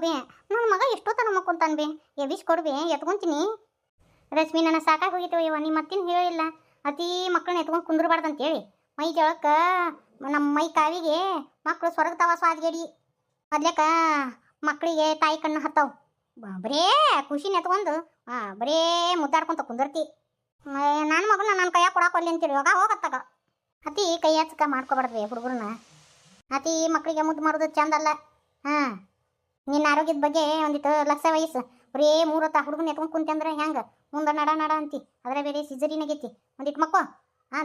ಬೇ ನನ್ನ ಮಗ ಎಷ್ಟೊತ್ತನ ಮಕ್ಕೊಂತಾನ ಬೇ ಎಬ್ಬಿಸಿ ಕೊಡ್ಬೇ ಎತ್ಕೊಂತೀನಿ. ರಶ್ಮಿ ನನ್ನ ಸಾಕಾಗಿ ಹೋಗಿತ್ತು ಇವ ನಿಮ್ಮ ಮತ್ತಿನ ಹೇಳಿಲ್ಲ ಅತಿ ಮಕ್ಕಳನ್ನ ಎತ್ಕೊಂಡು ಕುಂದ್ರಬಾರ್ದಂತ ಹೇಳಿ. ಮೈ ಜಳಕ್ಕ ನಮ್ಮ ಮೈ ಕಾವಿಗೆ ಮಕ್ಕಳು ಸ್ವರ್ಗತಾವ ಸ್ವಾದ್ಗೇಡಿ ಮೊದ್ಲೇಕ ಮಕ್ಕಳಿಗೆ ತಾಯಿ ಕಣ್ಣು ಹತ್ತಾವು. ಬರೇ ಖುಷಿನ ಎತ್ಕೊಂಡು ಬರೇ ಮುದ್ದಾಡ್ಕೊಂತ ಕುಂದರ್ತಿ. ನನ್ನ ಮಗನ ನನ್ನ ಕೈಯಾಗ ಕೊಡಾಕೊಲ್ಲಿ ಅಂತೇಳಿ ಇವಾಗ ಹೋಗತ್ತಾಗ ಅತಿ ಕೈ ಹಚ್ಚಕ ಮಾಡ್ಕೊಬಾರ್ದ್ವಿ ಹುಡುಗರನ್ನ. ಅತಿ ಮಕ್ಕಳಿಗೆ ಮುದ್ದು ಮಾಡೋದು ಚಂದ ಅಲ್ಲ. ಹಾಂ ನಿನ್ನ ಆರೋಗ್ಯದ ಬಗ್ಗೆ ಒಂದಿಟ್ಟು ಲಕ್ಷ ವಯಸ್ಸು ಬರೇ 3 ಹೊತ್ತು ಹುಡುಗನ ಎತ್ಕೊಂಡು ಕುಂತಂದ್ರೆ ಹೆಂಗೆ ಮುಂದೆ ನಡ ಅಂತಿ. ಅದ್ರ ಬೇರೆ ಸಿಜರಿನಾಗೈತಿ ಒಂದಿಟ್ಟು ಮಕ್ಕೋ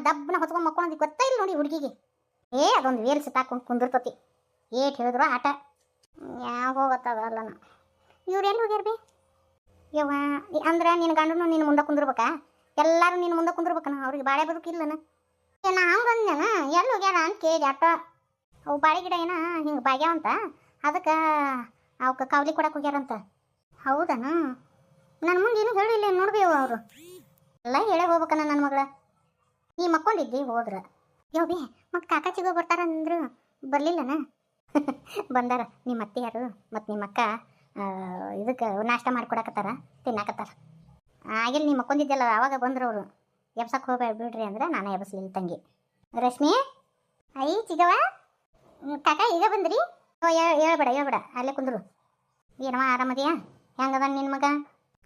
ದಬ್ಬನ ಹೊತ್ಕೊಂಡು ಮಕ್ಕೊಳೋದು ಗೊತ್ತಾ ಇಲ್ಲ ನೋಡಿ ಹುಡುಗಿಗೆ. ಅದೊಂದು ವೇಲ್ ಸಿತ್ತಾಕೊಂಡು ಕುಂದಿರ್ತತಿ. ಏಟ್ ಹೇಳಿದ್ರು ಆಟ ಯಾವ ಹೋಗತ್ತದಲ್ಲನ. ಇವ್ರು ಎಲ್ಲಿ ಹೋಗ್ಯಾರ ಬಿ ಯವ್ವ ಅಂದ್ರೆ ನಿನ್ನ ಗಂಡನು ನಿನ್ನ ಮುಂದೆ ಕುಂದಿರ್ಬೇಕಾ? ಎಲ್ಲರೂ ನಿನ್ನ ಮುಂದೆ ಕುಂದಿರ್ಬೇಕನ ಅವ್ರಿಗೆ ಬಾಳೆ ಬದುಕಿಲ್ಲನ. ನಾ ಹಂಗಂದ್ಯಾನ ಎಲ್ಲಿ ಹೋಗ್ಯಾರ ಅಂತ ಕೇಳಿದೆ ಆಟ. ಅವು ಬಾಳೆ ಗಿಡ ಏನ ಹಿಂಗೆ ಬಾಗ್ಯಾವಂತ ಅದಕ್ಕೆ ಅವಕ್ಕೆ ಕಾವಲಿ ಕೊಡಕ್ಕೆ ಹೋಗ್ಯಾರಂತ. ಹೌದನ? ನನ್ನ ಮುಂದೆ ಏನು ಹೇಳಿಲ್ಲ ನೋಡ್ಬೇವು ಅವರು ಎಲ್ಲ ಹೇಳೇ ಹೋಗ್ಬೇಕನ ನನ್ನ ಮಗಳ. ನೀ ಮಕ್ಕೊಂಡಿದ್ದಿ ಹೋದ್ರ ಯೋ ಬಿ ಮತ್ತು ಕಾಕಾಚಿಗೋ ಬರ್ತಾರಂದ್ರು ಬರಲಿಲ್ಲನ? ಬಂದಾರ ನಿಮ್ಮ ಅತ್ತೆ ಯಾರು ಮತ್ತು ನಿಮ್ಮ ಅಕ್ಕ ಇದಕ್ಕೆ ನಾಷ್ಟ ಮಾಡಿಕೊಡಕತ್ತಾರ ತಿನ್ನಾಕತ್ತಾರ. ಆಗಿಲ್ಲ ನೀ ಮಕ್ಕೊಂದಿದ್ದಲ್ಲ ಆವಾಗ ಬಂದ್ರು ಅವರು. ಎಬ್ಸಕ್ಕೆ ಹೋಗ್ಬೇಡ ಬಿಡ್ರಿ ಅಂದ್ರೆ ನಾನು ಎಬ್ಸಲಿಲ್ಲ ತಂಗಿ. ರಶ್ಮಿ ಐ ಚಿಗವ ಕಾಕ ಈಗ ಬಂದ್ರಿ? ಹೇಳ್ಬೇಡ ಅಲ್ಲೇ ಕುಂದ್ರು. ಏನವ ಆರಾಮದಿಯಾ? ಹೆಂಗದ ನಿನ್ನ ಮಗ?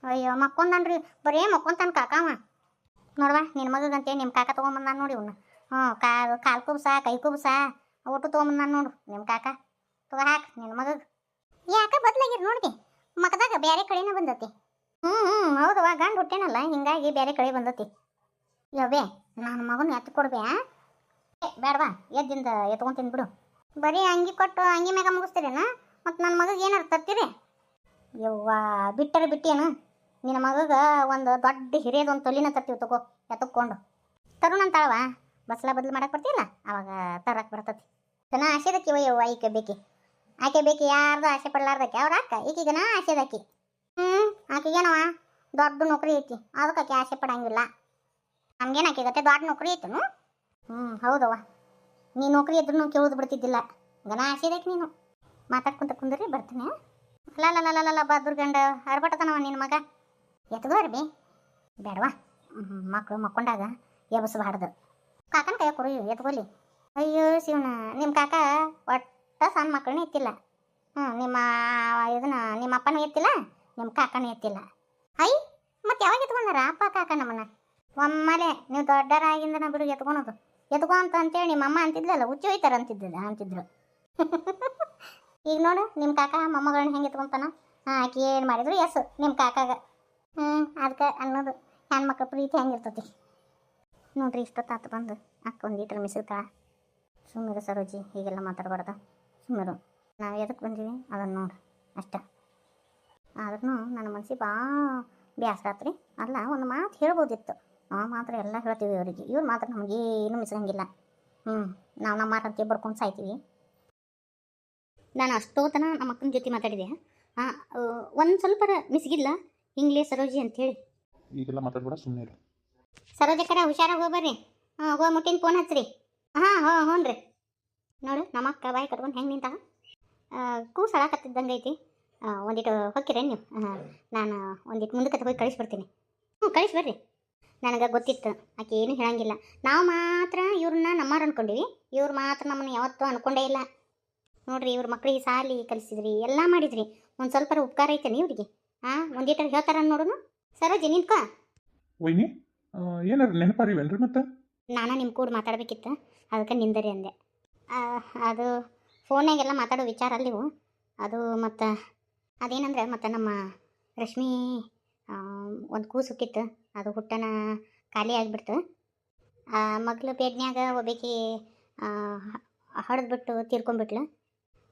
ಅಯ್ಯೋ ಮಕ್ಕೊಂದನ್ರಿ ಬರೀ ಮಕ್ಕೊಂತಾನ ಕಾಕವ. ನೋಡವ ನಿನ್ನ ಮಗಂತೇಳಿ ನಿಮ್ಮ ಕಾಕ ತೊಗೊಂಬಂದಾನ ನೋಡಿ ಇವನು. ಕಾಲು ಕುಬ್ಸ ಕೈ ಕುಬ್ಸ ಒಟ್ಟು ತೊಗೊಂಬಂದಾನ ನೋಡು ನಿಮ್ಮ ಕಾಕ. ತಗೋ ಹಾಕಿ ನಿನ್ನ ಮಗ. ಯಾಕೆ ಬದಲಾಗಿರಿ ನೋಡಿ ಮಗದಾಗ ಬೇರೆ ಕಡೆನೇ ಬಂದತಿ. ಹೌದವ ಗಂಡು ಹುಟ್ಟೇನಲ್ಲ ಹಿಂಗಾಗಿ ಬೇರೆ ಕಡೆ ಬಂದತಿ. ಯವ್ವೇ ನನ್ನ ಮಗನ ಎತ್ತು ಕೊಡ್ಬೇ? ಬೇಡವಾ ಎದ್ದಿಂದ ಎತ್ಕೊಂತೀನಿ ಬಿಡು. ಬರೀ ಅಂಗಿ ಕೊಟ್ಟು ಅಂಗಿ ಮ್ಯಾಗ ಮುಗಿಸ್ತೀರೇನ? ಮತ್ತು ನನ್ನ ಮಗಗೆ ಏನಾರು ತರ್ತೀರಿ? ಯವ್ವ ಬಿಟ್ಟೇನು ನಿನ್ನ ಮಗಗೆ ಒಂದು ದೊಡ್ಡ ಹಿರಿಯದೊಂದು ತೊಲಿನ ತರ್ತೀವಿ ತಗೋ ಎತ್ತಕೊಂಡು. ತರುಣಂತಾಳವ ಬಸ್ಲ ಬದಲು ಮಾಡಕ್ಕೆ ಬರ್ತಿಲ್ಲ ಅವಾಗ ತರಕ್ಕೆ ಬರ್ತತಿ. ತನ ಆಸೆದಕ್ಕಿ ಯವ್ವ ಈಕೆ ಬೇಕಿ ಆಕೆ ಬೇಕಿ ಯಾರ್ದು ಆಸೆ ಪಡ್ಲಾರ್ದಕ್ಕೆ ಅವ್ರ ಅಕ್ಕ ಈಕಿಗನ ಆಸೆದಕ್ಕಿ. ಆಕೆಗೇನವ ದೊಡ್ಡ ನೌಕರಿ ಐತಿ ಅದಕ್ಕೆ ಆಕೆ ಆಸೆ ಪಡಂಗಿಲ್ಲ. ನಮ್ಗೇನು ಆಕೆಗತ್ತೆ ದೊಡ್ಡ ನೌಕರಿ ಐತನು? ಹೌದವ್ವ ನೀ ನೌಕರಿ ಇದ್ರೂ ಕೇಳೋದು ಬಿಡ್ತಿದ್ದಿಲ್ಲ. ಗನ ಆಸೆದಕ್ಕೆ ನೀನು ಮಾತಾಡ್ಕೊಂತ ಕುಂದ್ರಿ ಬರ್ತೀನಿ. ಅಲ್ಲ ಬದ್ರ ಗಂಡ ಹರ್ಬಟ್ಟತನವ ನಿನ್ನ ಮಗ. ಎತ್ಗೋರಿ ಬಿ ಬೇಡವಾ ಮಕ್ಕಳು ಮಕ್ಕೊಂಡಾಗ ಎಬಸ್ಬಾರ್ದು. ಕಾಕನ ಕೈ ಕೊಡು ಎತ್ಕೊಲಿ. ಅಯ್ಯೋ ಶಿವನ ನಿಮ್ಮ ಕಾಕ ಒಟ್ಟ ಸಣ್ಣ ಮಕ್ಕಳನ್ನ ಎತ್ತಿಲ್ಲ. ನಿಮ್ಮ ನಿಮ್ಮ ಅಪ್ಪನೂ ಎತ್ತಿಲ್ಲ ನಿಮ್ಮ ಕಾಕನೂ ಎತ್ತಿಲ್ಲ. ಮತ್ತೆ ಯಾವಾಗ ಎತ್ಕೊಂಡಾರ ಅಪ್ಪ ಕಾಕ ನಮ್ಮನ್ನ? ಒಮ್ಮೆಲೆ ನೀವು ದೊಡ್ಡರಾಗಿಂದ ಬಿಡು ಎತ್ಕೊಳೋದು. ಎತ್ಕೊ ಅಂತೇಳಿ ನಿಮ್ಮ ಅಮ್ಮ ಅಂತಿದ್ಲಲ್ಲ ಹುಚ್ಚಿ ಹೋಯ್ತಾರ ಅಂತಿದ್ರು. ಈಗ ನೋಡು ನಿಮ್ಮ ಕಾಕ ಮೊಮ್ಮಗಳನ್ನ ಹೆಂಗೆ ಎತ್ಕೊಂತಾನ. ಆಕೆ ಏನು ಮಾಡಿದ್ರು ಎಸ್ ನಿಮ್ಮ ಕಾಕಾಗ. ಅದಕ್ಕೆ ಅನ್ನೋದು ಹೆಣ್ಮಕ್ಳ ಪ್ರೀತಿ ಹೆಂಗಿರ್ತತಿ ನೋಡ್ರಿ. ಇಷ್ಟೊತ್ತಾತು ಬಂದು ಅಕ್ಕ ಒಂದು ಲೀಟ್ರ್ ಮಿಸಿರ್ತಾಳ. ಸುಮ್ಮಿರು ಸರೋಜಿ ಹೀಗೆಲ್ಲ ಮಾತಾಡಬಾರ್ದು ಸುಮ್ಮಿರು. ನಾವು ಎದಕ್ಕೆ ಬಂದೀವಿ ಅದನ್ನು ನೋಡು ಅಷ್ಟ. ಆದ್ರೂ ನನ್ನ ಮನಸ್ಸಿಗೆ ಭಾಳ ಬೇಸರಾತ್ರಿ. ಅಲ್ಲ ಒಂದು ಮಾತು ಹೇಳ್ಬೋದಿತ್ತು. ನಾವು ಮಾತ್ರ ಎಲ್ಲ ಹೇಳ್ತೀವಿ ಅವರಿಗೆ. ಇವ್ರು ಮಾತ್ರ ನಮಗೇನು ಮಿಸ್ಸಂಗಿಲ್ಲ. ನಾವು ನಮ್ಮ ಮಾತಂತ ಬಡ್ಕೊಂಡು ಸಾಯ್ತೀವಿ. ನಾನು ಅಷ್ಟೋತನ ನಮ್ಮ ಅಕ್ಕನ ಜೊತೆ ಮಾತಾಡಿದೆ. ಒಂದು ಸ್ವಲ್ಪ ಮಿಸ್ಗಿಲ್ಲ ಹಿಂಗ್ಲೇ ಸರೋಜಿ ಅಂಥೇಳಿ. ಈಗೆಲ್ಲ ಮಾತಾಡ್ಬೇಡ ಸುಮ್ಮನೆ ಇರು. ಸರೋಜಕ್ಕರ ಹುಷಾರಾಗಿ ಹೋಗ್ಬರ್ರಿ. ಹೋಗಿ ಮುಟ್ಟಿನ ಫೋನ್ ಹಚ್ಚಿರಿ. ಹ್ಞೂ ರೀ. ನೋಡು ನಮ್ಮ ಅಕ್ಕ ಬಾಯಿ ಕಟ್ಕೊಂಡು ಹೆಂಗೆ ನಿಂತಾಗ ಕೂಸಳಾಕತ್ತಿದ್ದಂಗೆ ಐತಿ. ಒಂದಿಟ್ಟು ಹೊಕ್ಕಿರೇನು ನೀವು? ನಾನು ಒಂದಿಟ್ಟು ಮುಂದಕ್ಕೆ ಹೋಗಿ ಕಳಿಸ್ಬಿಡ್ತೀನಿ. ಕಳಿಸ್ಬರ್ರಿ. ನನಗೆ ಗೊತ್ತಿತ್ತು ಆಕೆ ಏನು ಹೇಳಂಗಿಲ್ಲ. ನಾವು ಮಾತ್ರ ಇವ್ರನ್ನ ನಮ್ಮಾರು ಅನ್ಕೊಂಡಿವಿ. ಇವ್ರು ಮಾತ್ರ ನಮ್ಮನ್ನು ಯಾವತ್ತೂ ಅನ್ಕೊಂಡೇ ಇಲ್ಲ. ನೋಡ್ರಿ ಇವ್ರ ಮಕ್ಳಿಗೆ ಸಾಲಿ ಕಲಿಸಿದ್ರಿ ಎಲ್ಲ ಮಾಡಿದ್ರಿ. ಒಂದು ಸ್ವಲ್ಪ ಉಪಕಾರ ಐತೆ ಇವ್ರಿಗೆ. ಒಂದಿಟ್ಟು ಹೇಳ್ತಾರ ನೋಡೋನು. ಸರೋಜಿ ನಿಂತ್ಕೋ. ವೈನಿ ಏನಾರು ನೆನಪಾರಿವೇನ್ರಿ ಮತ್ತೆ? ನಾನು ನಿಮ್ಮ ಕೂಡ ಮಾತಾಡ್ಬೇಕಿತ್ತು ಅದಕ್ಕೆ ನಿಂದರಿ ಅಂದೆ. ಅದು ಫೋನಾಗೆಲ್ಲ ಮಾತಾಡೋ ವಿಚಾರ ಅಲ್ಲಿವು. ಅದು ಮತ್ತು ಅದೇನಂದ್ರೆ ಮತ್ತು ನಮ್ಮ ರಶ್ಮಿ ಒಂದು ಕೂಸು ಹುಟ್ಟಿತ್ತು. ಅದು ಹುಟ್ಟನ ಖಾಲಿ ಆಗಿಬಿಡ್ತು. ಮಗಳು ಬೇಡ್ನ್ಯಾಗ ಒಬ್ಬಾಕಿ ಹೊಡೆದ್ಬಿಟ್ಟು ತೀರ್ಕೊಂಡ್ಬಿಟ್ಲು.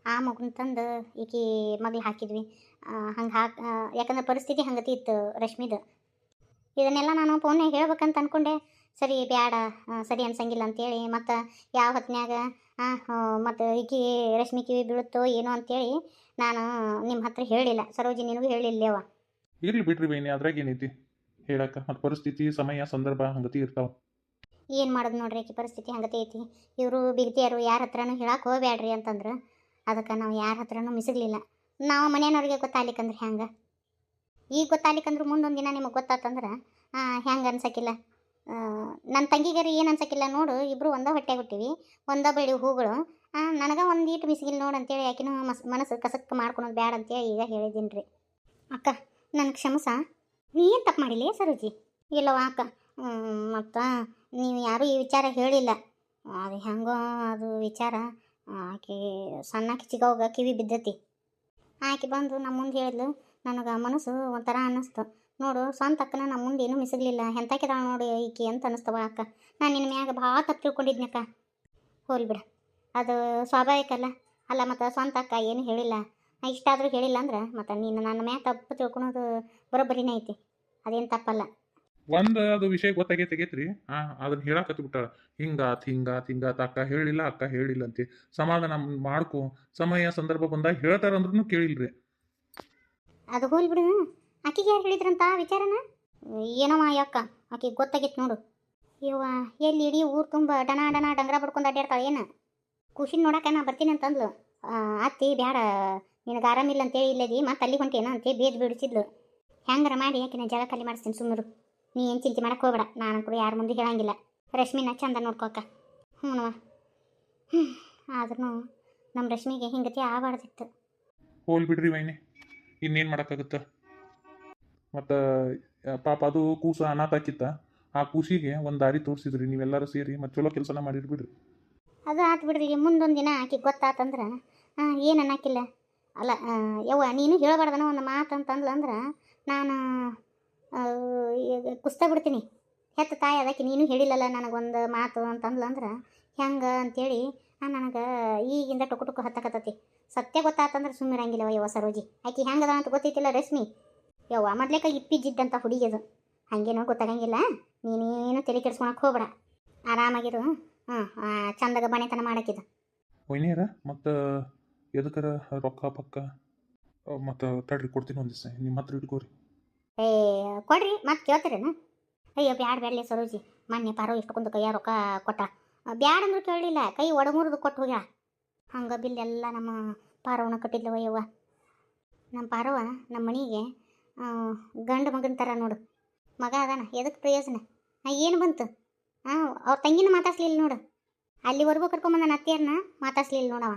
ಆ ಮಗುನ ತಂದು ಈಕಿ ಮಗ್ಳು ಹಾಕಿದ್ವಿ. ಹಂಗೆ ಯಾಕಂದ್ರೆ ಪರಿಸ್ಥಿತಿ ಹಂಗತಿ ಇತ್ತು ರಶ್ಮಿದು. ಇದನ್ನೆಲ್ಲ ನಾನು ಫೋನ್ಯಾಗ ಹೇಳ್ಬೇಕಂತ ಅಂದ್ಕೊಂಡೆ. ಸರಿ ಬೇಡ ಸರಿ ಅನ್ಸಂಗಿಲ್ಲ ಅಂತೇಳಿ ಮತ್ತು ಯಾವ ಹೊತ್ತಿನಾಗ ಮತ್ತು ಈಕಿ ರಶ್ಮಿ ಕಿವಿ ಬೀಳುತ್ತೋ ಏನೋ ಅಂತೇಳಿ ನಾನು ನಿಮ್ಮ ಹತ್ರ ಹೇಳಿಲ್ಲ. ಸರೋಜಿ ನಿನಗೂ ಹೇಳಿಲ್ಲವ. ಇರ್ಲಿ ಬಿಡ್ರಿ ವೈನಿ ಅದ್ರಾಗ ಏನೈತಿ ಹೇಳಕ್ಕ. ಮತ್ತು ಪರಿಸ್ಥಿತಿ ಸಮಯ ಸಂದರ್ಭ ಹಂಗತಿ ಇರ್ತಾವ. ಏನು ಮಾಡೋದು ನೋಡ್ರಿ ಆಕಿ ಪರಿಸ್ಥಿತಿ ಹಂಗತಿ ಐತಿ. ಇವರು ಬಿಗ್ತಿಯಾರು ಯಾರ ಹತ್ರನೂ ಹೇಳಕ್ಕೆ ಹೋಗ್ಬೇಡ್ರಿ ಅಂತಂದ್ರೆ ಅದಕ್ಕೆ ನಾವು ಯಾರ ಹತ್ರನೂ ಮಿಸಗಲಿಲ್ಲ. ನಾವು ಮನೆಯವ್ರಿಗೆ ಗೊತ್ತಾಗ್ಲಿಕ್ಕಂದ್ರೆ ಹೆಂಗೆ? ಈಗ ಗೊತ್ತಾಗ್ಲಿಕ್ಕಂದ್ರೆ ಮುಂದೊಂದು ದಿನ ನಿಮಗೆ ಗೊತ್ತಾತಂದ್ರೆ ಹೆಂಗೆ ಅನ್ಸಕ್ಕಿಲ್ಲ. ನನ್ನ ತಂಗಿಗರು ಏನು ಅನ್ಸಕ್ಕಿಲ್ಲ ನೋಡು, ಇಬ್ಬರು ಒಂದೇ ಹೊಟ್ಟೆಗೆ ಹುಟ್ಟಿವಿ, ಒಂದೇ ಬೆಳೆ ಹೂಗಳು. ನನಗೆ ಒಂದೀಟು ಮಿಸ್ಗಿಲ್ ನೋಡು ಅಂತೇಳಿ ಯಾಕಿನೂ ಮನಸ್ಸು ಕಸಕ್ಕೆ ಮಾಡ್ಕೊಳೋದು ಬ್ಯಾಡ ಅಂತೇಳಿ ಈಗ ಹೇಳಿದ್ದೀನಿ ರೀ. ಅಕ್ಕ ನನಗೆ ಕ್ಷಮಸ, ನೀ ಏನು ತಪ್ಪು ಮಾಡಿಲ್ಲ ಸರೋಜಿ? ಇಲ್ಲವ ಅಕ್ಕ, ಮತ್ತು ನೀವು ಯಾರೂ ಈ ವಿಚಾರ ಹೇಳಿಲ್ಲ. ಅದು ಹೆಂಗೋ ಅದು ವಿಚಾರ ಆಕೆ ಸಣ್ಣಾಕಿ ಚಿಗವಾಗ ಕಿವಿ ಬಿದ್ದತಿ. ಆಕೆ ಬಂದು ನಮ್ಮ ಮುಂದೆ ಹೇಳಿದ್ಲು, ನನಗೆ ಮನಸ್ಸು ಒಂಥರ ಅನ್ನಿಸ್ತು. ನೋಡು ಸ್ವಂತ ಅಕ್ಕನ ನಮ್ಮ ಮುಂದೆ ಏನೂ ಮಿಸಗಲಿಲ್ಲ, ಎಂಥಕ್ಕಿದ ನೋಡಿ ಈಕೆ ಅಂತ ಅನ್ನಿಸ್ತವ ಅಕ್ಕ. ನಾನು ನಿನ್ನ ಮ್ಯಾಗ ಭಾಳ ತಪ್ಪು ತಿಳ್ಕೊಂಡಿದ್ನಕ್ಕ. ಹೋಲ್ ಬಿಡ, ಅದು ಸ್ವಾಭಾವಿಕ ಅಲ್ಲ. ಅಲ್ಲ ಮತ್ತು ಸ್ವಂತ ಅಕ್ಕ ಏನು ಹೇಳಿಲ್ಲ, ಇಷ್ಟಾದರೂ ಹೇಳಿಲ್ಲ ಅಂದ್ರೆ ಮತ್ತು ನೀನು ನನ್ನ ಮ್ಯಾಗ ತಪ್ಪು ತಿಳ್ಕೊಳೋದು ಬರೋಬ್ಬರಿನೇ ಐತಿ, ಅದೇನು ತಪ್ಪಲ್ಲ. ಅದು ವಿಷಯ ಗೊತ್ತಾಗೈತೆಗೈತ್ರಿ. ಅದನ್ನ ಹೇಳಾಕತ್ ಬಿಟ್ಟಾಳ, ಹಿಂಗಾತ್ ಅಕ್ಕ ಹೇಳಿಲ್ಲ ಅಂತೆ. ಸಮಾಧಾನ ಮಾಡ್ಕೊ, ಸಮಯ ಸಂದರ್ಭ ಬಂದಾಗ ಹೇಳ್ತಾರಂದ್ರೂ ಕೇಳಿಲ್ರಿ. ಅದು ಹೋಲ್ ಬಿಡು, ಆಕಿಗೆ ಯಾರು ಹೇಳಿದ್ರಂತ ವಿಚಾರನ? ಏನವ ಯಾಕ ಆಕಿಗೆ ಗೊತ್ತಾಗಿತ್ತು ನೋಡು. ಇವ ಎಲ್ಲಿ ಇಡೀ ಊರು ತುಂಬ ಡನ ಡಂಗ್ರ ಬಡ್ಕೊಂಡು ಅಡ್ಡಾಡ್ತಾಳೆ ಏನು? ಖುಷಿನ ನೋಡಕ್ಕೆ ನಾ ಬರ್ತೀನಿ ಅಂತಂದ್ಲು. ಅತ್ತಿ ಬ್ಯಾಡ, ನಿನಗೆ ಆರಾಮಿಲ್ಲ ಅಂತೇಳಿ ಇಲ್ಲದಿ ಮತ್ತೆ ಅಲ್ಲಿ ಹೊಂಟೇನ ಅಂತೇಳಿ ಬೇದ್ ಬಿಡಿಸಿದ್ಲು. ಹೆಂಗಾರ ಮಾಡಿ ಆಕಿನ ಜಾಗ ಖಾಲಿ ಮಾಡಿಸ್ತೀನಿ, ಸುಮ್ಮರು. ನೀ ಏನು ಚಿಂತೆ ಮಾಡಕ್ಕೆ ಹೋಗ್ಬೇಡ, ನಾನು ಕೂಡ ಯಾರ ಮುಂದೆ ಹೇಳಂಗಿಲ್ಲ. ರಶ್ಮಿನ ಚಂದ ನೋಡ್ಕೋಕ. ಹ್ಞೂ ಆದ್ರೂ ನಮ್ಮ ರಶ್ಮಿಗೆ ಹಿಂಗತಿ ಆಗಬಾರ್ದಿತ್ತು. ಹೋಲ್ ಬಿಡ್ರಿ ವೈನಿ, ಇನ್ನೇನು ಮಾಡೋಕ್ಕಾಗುತ್ತ. ಮತ್ತು ಪಾಪ ಅದು ಕೂಸ ಅನಾಥ ಆಕಿತ್ತ, ಆ ಕೂಸಿಗೆ ಒಂದು ದಾರಿ ತೋರಿಸಿದ್ರಿ ನೀವೆಲ್ಲರೂ ಸೇರಿ, ಮತ್ತು ಚಲೋ ಕೆಲಸನ ಮಾಡಿರ್ಬಿಡ್ರಿ. ಅದು ಆತು ಬಿಡ್ರಿ, ಮುಂದೊಂದು ದಿನ ಆಕಿಗೆ ಗೊತ್ತಾತಂದ್ರೆ ಏನು ಅನ್ನಕ್ಕಿಲ್ಲ. ಅಲ್ಲ ಯವ್ವ ನೀನು ಹೇಳಬಾರ್ದನ ಒಂದು ಮಾತು ಅಂತಂದ್ಲು ಅಂದ್ರೆ ನಾನು ಕುಸ್ತಾ ಬಿಡ್ತೀನಿ. ಹೆತ್ತ ತಾಯಿ ಅದಕ್ಕೆ ನೀನು ಹೇಳಿಲ್ಲಲ್ಲ ನನಗೊಂದು ಮಾತು ಅಂತಂದ್ಲು ಅಂದ್ರೆ ಹೆಂಗೆ ಅಂತೇಳಿ ನನಗೆ ಈಗಿಂದ ಟುಕು ಹತ್ತಕತ್ತತಿ. ಸತ್ಯ ಗೊತ್ತಾತಂದ್ರೆ ಸುಮ್ಮಿರಂಗಿಲ್ಲವ ಯವ್ವ ಸರೋಜಿ. ಆಕೆ ಹೆಂಗದ ಅಂತ ಗೊತ್ತೈತಿಲ್ಲ ರಶ್ಮಿ. ಯವ್ವ ಮೊದ್ಲೇಕ ಇಪ್ಪಿಜ್ಜಿದ್ದಂಥ ಹುಡುಗಿದು, ಹಾಗೇನೋ ಗೊತ್ತಾಗಂಗಿಲ್ಲ. ನೀನೇನು ತಲೆ ಕೆಡ್ಸ್ಕೊಳಕ್ಕೆ ಹೋಗ್ಬೇಡ, ಆರಾಮಾಗಿರು. ಚಂದಾಗ ಬಣೆತನ ಮಾಡಕ್ಕಿದು ವೈನಿಯರ. ಮತ್ತು ಎದಕ್ಕರ ರೊಕ್ಕ ಪಕ್ಕ ಮತ್ತು ತಡ್ರಿ ಕೊಡ್ತೀನಿ ಒಂದು ದಿವಸ, ನಿಮ್ಮ ಹತ್ರ ಇಟ್ಕೋರಿ. ಕೊಡ್ರಿ ಮತ್ತೆ ಕೇಳ್ತೀರೇನು? ಅಯ್ಯೋ ಬ್ಯಾಡ್ಲಿ ಸರೋಜಿ, ಮೊನ್ನೆ ಪಾರೋ ಇಷ್ಟೊಂದು ಕೈಯ ರೊಕ್ಕ ಕೊಟ್ಟ, ಬ್ಯಾಡ ಅಂದ್ರೂ ಕೇಳಲಿಲ್ಲ, ಕೈ ಒಡಮೂರ್ದು ಕೊಟ್ಟು ಹೋಗ್ಯಾಳ. ಹಂಗೆ ಬಿಲ್ ಎಲ್ಲ ನಮ್ಮ ಪಾರವನ ಕಟ್ಟಿದ್ಲವ ಯವ್ವ. ನಮ್ಮ ಪಾರವ ನಮ್ಮ ಮನೆಗೆ ಗಂಡು ಮಗನ ಥರ ನೋಡು, ಮಗ ಅದಾನ. ಎದಕ್ಕೆ ಪ್ರಯೋಜನ? ಏನು ಬಂತು? ಅವ್ರ ತಂಗಿನ ಮಾತಾಡ್ಸ್ಲಿಲ್ಲ ನೋಡು, ಅಲ್ಲಿವರೆಗೂ ಕರ್ಕೊಂಬಂದ ನನ್ನ ಅತ್ತಿಯರನ್ನ ಮಾತಾಡ್ಸ್ಲಿಲ್ಲ ನೋಡವ.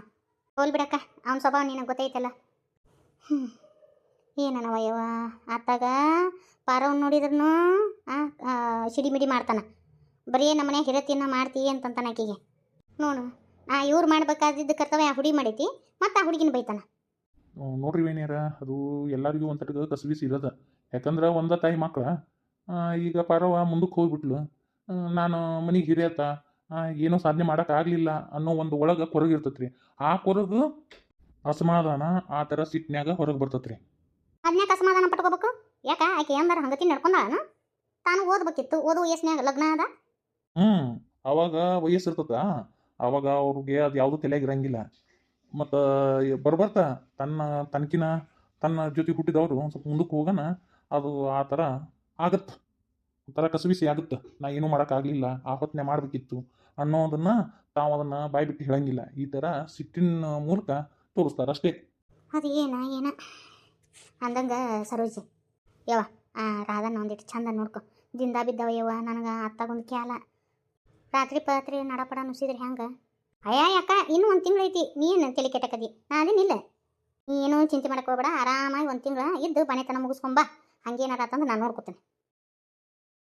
ಹೋಲ್ ಬಿಡಕ್ಕ, ಅವನ ಸ್ವಭಾವ ನಿನಗೆ ಗೊತ್ತೈತಲ್ಲ. ಏನನವ ಯವ್ವ, ಆತಾಗ ಪಾರವ್ನ ನೋಡಿದ್ರೂ ಸಿಡಿಮಿಡಿ ಮಾಡ್ತಾನೆ. ಬರೀ ನಮ್ಮನೆ ಹಿರತಿನ ಮಾಡ್ತೀವಿ ಅಂತಂತಾನೆ ಆಕಿಗೆ. ನೋಡು, ಇವ್ರು ಮಾಡ್ಬೇಕಾದಿದ್ದು ಕರ್ತವ್ಯ ಆ ಹುಡುಗಿ ಮಾಡೈತಿ, ಮತ್ತು ಆ ಹುಡುಗಿನ ಬೈತಾನ. ನೋಡ್ರಿ ವೇಣಿಯರ, ಅದು ಎಲ್ಲರಿಗೂ ಒಂಥರ ಕಸಬಿಸಿ ಇರೋದ. ಯಾಕಂದ್ರೆ ಒಂದ ತಾಯಿ ಮಕ್ಳ. ಈಗ ಪಾರವ ಮುಂದಕ್ಕೆ ಹೋಗ್ಬಿಟ್ಲು, ನಾನು ಮನೆಗೆ ಹಿರಿಯತ್ತ ಏನೋ ಸಾಧನೆ ಮಾಡೋಕ್ಕಾಗಲಿಲ್ಲ ಅನ್ನೋ ಒಂದು ಒಳಗೆ ಕೊರಗಿರ್ತೈತ್ರಿ. ಆ ಕೊರಗು ಅಸಮಾಧಾನ ಆ ಥರ ಸಿಟ್ನ್ಯಾಗ ಹೊರಗೆ ಬರ್ತೈತ್ರಿ. ಅದನ್ಯಾಕ ಅಸಮಾಧಾನ ಪಟ್ಕೋಬೇಕು? ಯಾಕ ಆಕೆ ಎಂದಾರ ಹಂಗತಿ ನಡ್ಕೊಂಡಾನ? ತಾನು ಓದ್ಬೇಕಿತ್ತು, ಓದು ವಯಸ್ಸಿನಾಗ ಲಗ್ನ ಅದ. ಅವಾಗ ವಯಸ್ಸು ಇರ್ತದ, ಅವಾಗ ಅವ್ರಿಗೆ ಅದು ಯಾವುದು ತಲೆಯಾಗ ಇರಂಗಿಲ್ಲ. ಮತ್ತು ಬರ್ಬರ್ತಾ ತನ್ನ ಜೊತೆ ಹುಟ್ಟಿದವರು ಸ್ವಲ್ಪ ಮುಂದಕ್ಕೆ ಹೋಗೋಣ, ಅದು ಆ ಥರ ಆಗತ್ತೆ, ಒಂಥರ ಕಸಬಿಸಿ ಆಗುತ್ತೆ. ನಾ ಏನೂ ಮಾಡೋಕ್ಕಾಗಲಿಲ್ಲ, ಆ ಹೊತ್ತನೆ ಮಾಡಬೇಕಿತ್ತು ಅನ್ನೋದನ್ನು ತಾವು ಅದನ್ನು ಬಾಯಿ ಬಿಟ್ಟು ಹೇಳಂಗಿಲ್ಲ. ಈ ಥರ ಸಿಟ್ಟಿನ ಮೂಲಕ ತೋರಿಸ್ತಾರೆ ಅಷ್ಟೇ. ಅದು ಏನ ಅಂದಂಗೆ ಸರೋಜಿ ಯವ್ವ, ರಾಧನ ಒಂದಿಟ್ಟು ಚಂದ ನೋಡ್ಕೊ. ದಿಂದ ಬಿದ್ದವ ಯವ್ವ, ನನಗೆ ಅತ್ತಾಗೊಂದು ಕ್ಯಾಲ ರಾತ್ರಿ ಪಾತ್ರಿ ನಡಪಡ ನುಸಿದ್ರೆ ಹೆಂಗೆ? ಯಾಕ ಇನ್ನೂ ಒಂದು ತಿಂಗಳು ಐತಿ, ನೀನು ತಲೆ ಕೆಟ್ಟಕದಿ. ನಾ ಅದೇನಿಲ್ಲ, ನೀನು ಚಿಂತೆ ಮಾಡಕ್ಕೆ ಹೋಗ್ಬೇಡ, ಆರಾಮಾಗಿ ಒಂದು ತಿಂಗಳು ಇದ್ದು ಬನೆತನ ಮುಗಿಸ್ಕೊಂಬ. ಹಂಗೇನಾರ ಅಂತಂದು ನಾನು ನೋಡ್ಕೊತೇನೆ.